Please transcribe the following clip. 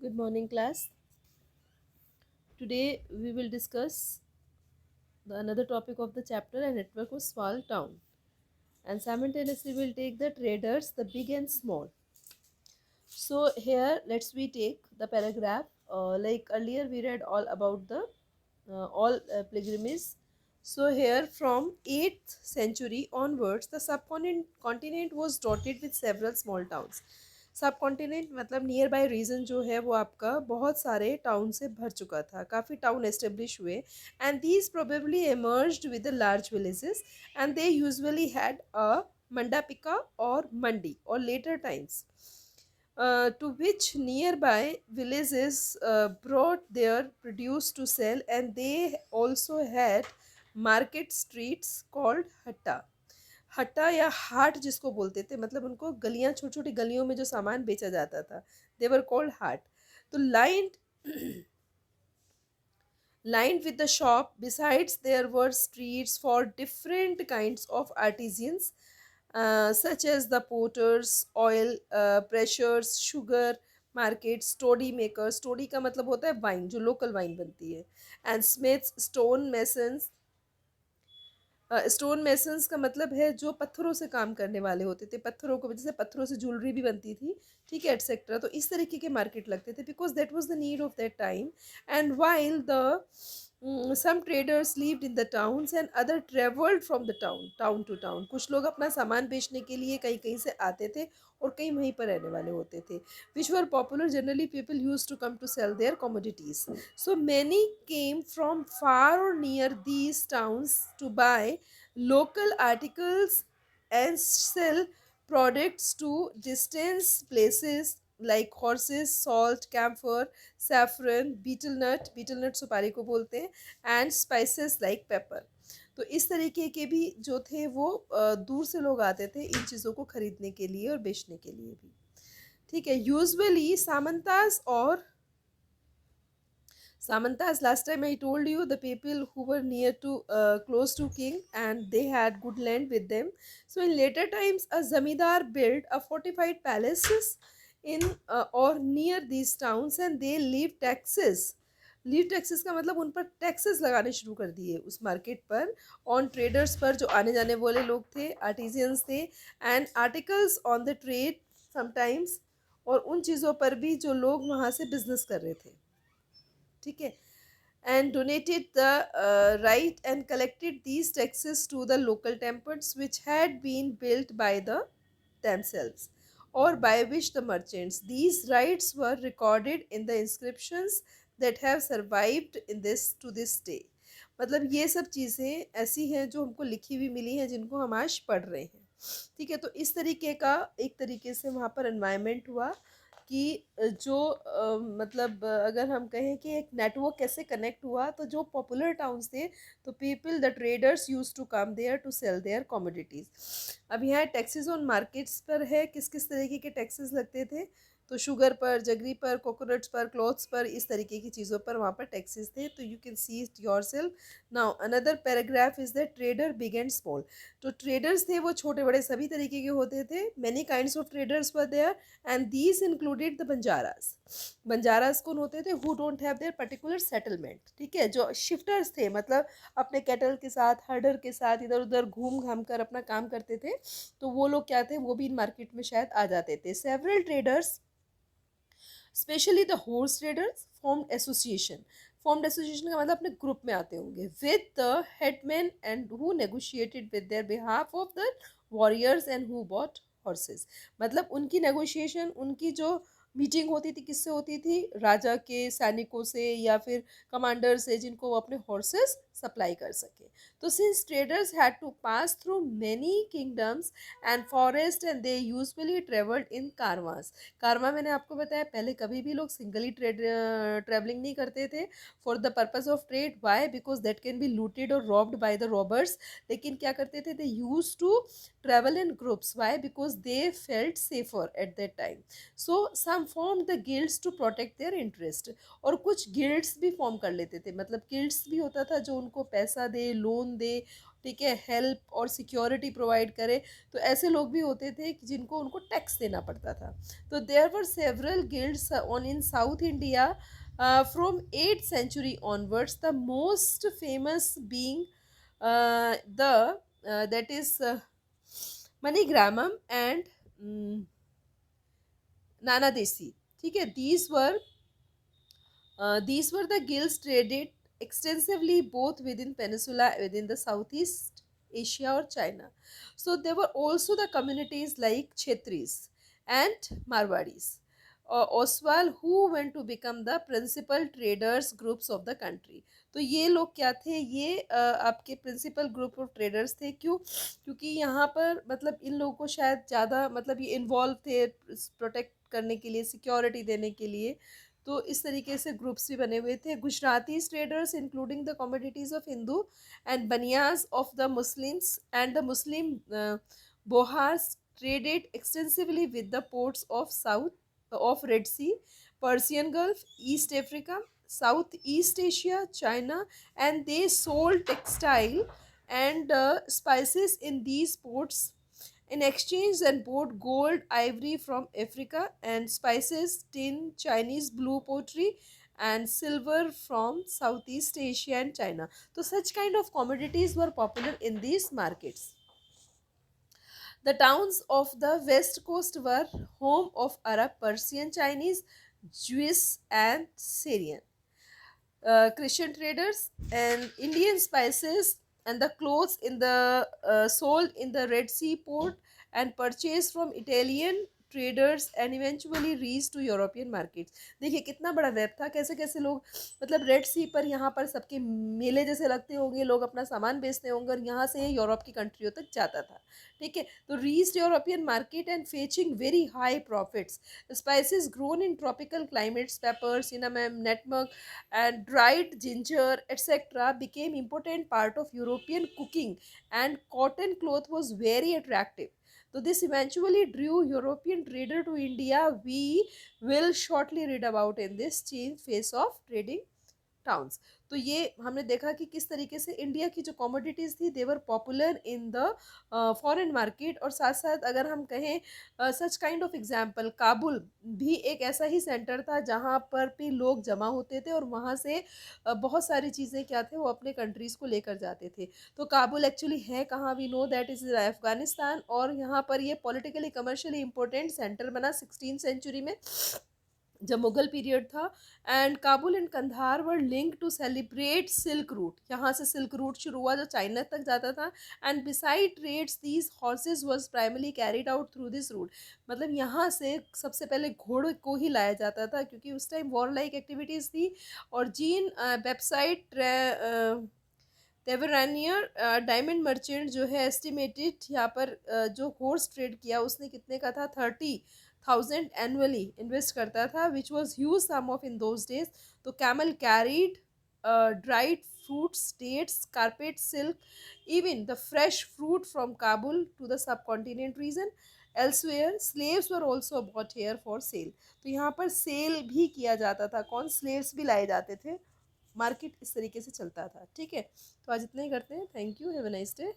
Good morning, class. Today we will discuss another topic of the chapter, a network of small town, and simultaneously we'll take the traders, the big and small. So here let's we take the paragraph. Like earlier we read all about the all pilgrimage. So here from 8th century onwards, the subcontinent continent was dotted with several small towns. सब continent मतलब near by reason जो है वो आपका बहुत सारे town से भर चुका था, काफ़ी टाउन एस्टेब्लिश हुए and these probably emerged with the large villages and they usually had a mandapika or mandi or later times to which nearby villages brought their produce to sell and they also had market streets called hatta. हट्टा या हाट जिसको बोलते थे, मतलब उनको गलियां, छोटी छोटी गलियों में जो सामान बेचा जाता था, देवर कॉल्ड हाट. तो lined with the shop, besides there were streets for different kinds of artisans, such as the potters, oil pressures, sugar markets, toddy makers. Toddy का मतलब होता है वाइन, जो लोकल वाइन बनती है. And smiths, stone masons. Stone masons का मतलब है जो पत्थरों से काम करने वाले होते थे, पत्थरों को, जैसे पत्थरों से ज्वेलरी भी बनती थी, ठीक है, एटसेट्रा. तो इस तरीके के मार्केट लगते थे because that was the need of that time. And while the some traders lived in the towns and other traveled from the town to town. कुछ लोग अपना सामान बेचने के लिए कहीं कहीं से आते थे और कहीं वहीं पर रहने वाले होते थे. which were popular, generally people used to come to sell their commodities. So many came from far or near these towns to buy local articles and sell products to distant places like horses, salt, camphor, saffron, betel nut सुपारी को बोलते हैं, and spices like paper. तो इस तरीके के भी जो थे वो दूर से लोग आते थे इन चीज़ों को खरीदने के लिए और बेचने के लिए भी. ठीक है. यूजुअली सामंतास और Samantas, last time I told you the people who were near to close to king and they had good land with them. So in later times a zamidar built a fortified palaces in or near these towns and they leave taxes. Leave taxes का मतलब उन पर taxes लगाने शुरू कर दिए उस market पर, ऑन ट्रेडर्स पर जो आने जाने वाले लोग थे, आर्टिजियंस थे, and articles on the trade sometimes, और उन चीज़ों पर भी जो लोग वहाँ से बिजनेस कर रहे थे. ठीक है. And donated the right and collected these taxes to the local temples which had been built by the themselves or by which the merchants. These rights were recorded in the inscriptions that have survived in this to this day. मतलब ये सब चीज़ें ऐसी हैं जो हमको लिखी हुई मिली हैं जिनको हम आज पढ़ रहे हैं. ठीक है. तो इस तरीके का एक तरीके से वहाँ पर एनवायरनमेंट हुआ कि जो मतलब अगर हम कहें कि एक नेटवर्क कैसे कनेक्ट हुआ, तो जो पॉपुलर टाउन्स थे, तो people the traders use to come there to sell their commodities. अब यहाँ टैक्सेस ऑन मार्केट्स पर है, किस किस तरीके के टैक्सेस लगते थे. तो शुगर पर, जगरी पर, कोकोनट्स पर, क्लॉथ्स पर, इस तरीके की चीज़ों पर वहाँ पर टैक्सेस थे. तो you can see it yourself. Now another paragraph is the trader big and small. तो ट्रेडर्स थे वो छोटे बड़े सभी तरीके के होते थे. Many kinds of traders were there and these included the Banjaras. Banjaras कौन होते थे? Who don't have their particular settlement. ठीक है. जो शिफ्टर्स थे, मतलब अपने कैटल के साथ, हर्डर के साथ इधर उधर घूम घाम कर अपना काम करते थे, तो वो लोग क्या थे, वो भी मार्केट में शायद आ जाते थे. Several traders, specially the horse traders, formed association. Formed association का मतलब अपने ग्रुप में आते होंगे, with the headman and who negotiated with their behalf of the warriors and who bought horses. मतलब उनकी नेगोशिएशन, उनकी जो मीटिंग होती थी, किससे होती थी? राजा के सैनिकों से या फिर कमांडर से, जिनको वो अपने हॉर्सेस सप्लाई कर सके. तो since traders had to pass through many kingdoms and forest and they usually travelled in caravans. कारवां मैंने आपको बताया पहले, कभी भी लोग सिंगली ट्रेवलिंग नहीं करते थे for the purpose of trade. Why? Because that can be looted और रॉब्ड बाय द रॉबर्स. लेकिन क्या करते थे? They use to travel in groups. Why? Because they felt safer at that time. So some form the guilds to protect their interest. और कुछ guilds भी form कर लेते थे. मतलब गिल्ड्स भी होता था जो उनको पैसा दे, लोन दे, ठीक है, हेल्प और सिक्योरिटी प्रोवाइड करे। तो ऐसे लोग भी होते थे कि जिनको उनको टैक्स देना पड़ता था। तो there were several guilds on in South India from 8th century onwards, the most famous being the that is Manigramam and Nana Desi, ठीक है। These were the guilds traded extensively both within peninsula, within the Southeast Asia or China. So there were also the communities like Kshetris and Marwadis, Oswal, who went to become the principal traders groups of the country. तो ये लोग क्या थे, ये आपके principal group of traders थे। क्यों? क्योंकि यहाँ पर मतलब इन लोगों को शायद ज़्यादा मतलब ये इन्वॉल्व थे प्रोटेक्ट करने के लिए, सिक्योरिटी देने के लिए। तो इस तरीके से ग्रुप्स भी बने हुए थे। Gujarati traders including the commodities of Hindu and banias of the Muslims and the Muslim Bohras traded extensively with the ports of south of Red Sea, Persian Gulf, East Africa, Southeast Asia, China, and they sold textile and spices in these ports in exchange, and bought gold, ivory from Africa, and spices, tin, Chinese blue pottery, and silver from Southeast Asia and China. So such kind of commodities were popular in these markets. The towns of the west coast were home of Arab, Persian, Chinese, Jewish, and Syrian. Christian traders and Indian spices and the clothes in the sold in the Red Sea port and purchased from Italian traders and eventually reached to European markets. देखिए कितना बड़ा web था, कैसे कैसे लोग मतलब red सी पर यहाँ पर सबके मेले जैसे लगते होंगे, लोग अपना सामान बेचते होंगे और यहाँ से यूरोप की कंट्रियों तक जाता था। ठीक है, तो reached European market and fetching very high profits. Spices grown in tropical climates, pepper, cinnamon, nutmeg, and dried ginger, etc., became important part of European cooking, and cotton cloth was very attractive. So this eventually drew European trader to India. We will shortly read about in this change phase of trading towns. तो ये हमने देखा कि किस तरीके से India की जो कमोडिटीज़ थी they were popular in the foreign market. और साथ साथ अगर हम कहें such kind of example, Kabul भी एक ऐसा ही सेंटर था जहाँ पर भी लोग जमा होते थे और वहाँ से बहुत सारी चीज़ें क्या थे वो अपने कंट्रीज़ को लेकर जाते थे। तो काबुल एक्चुअली है कहाँ, we know that is Afghanistan, और यहाँ पर ये पॉलिटिकली कमर्शियली इंपॉर्टेंट सेंटर बना 16th सेंचुरी में जब मुगल पीरियड था। And Kabul and Kandahar were link to celebrate silk route, यहाँ से सिल्क रूट शुरू हुआ जो चाइना तक जाता था। And beside trades these horses was primarily carried out through this route, मतलब यहाँ से सबसे पहले घोड़े को ही लाया जाता था क्योंकि उस टाइम वॉर लाइक एक्टिविटीज़ थी। और जीन वेबसाइट टेवरानियर डायमंड मर्चेंट जो है एस्टिमेटेड यहाँ पर जो हॉर्स ट्रेड किया उसने कितने का था, 30,000 एनुअली इन्वेस्ट करता था, which was huge sum of in those days. तो camel carried dried fruits, dates, carpet, silk, even the fresh fruit from Kabul to the subcontinent region. Elsewhere, slaves were also bought here for sale. तो यहाँ पर cell भी किया जाता था, कौन, slaves भी लाए जाते थे। मार्केट इस तरीके से चलता था। ठीक है, तो आज इतना ही करते हैं। Thank you, have a nice day.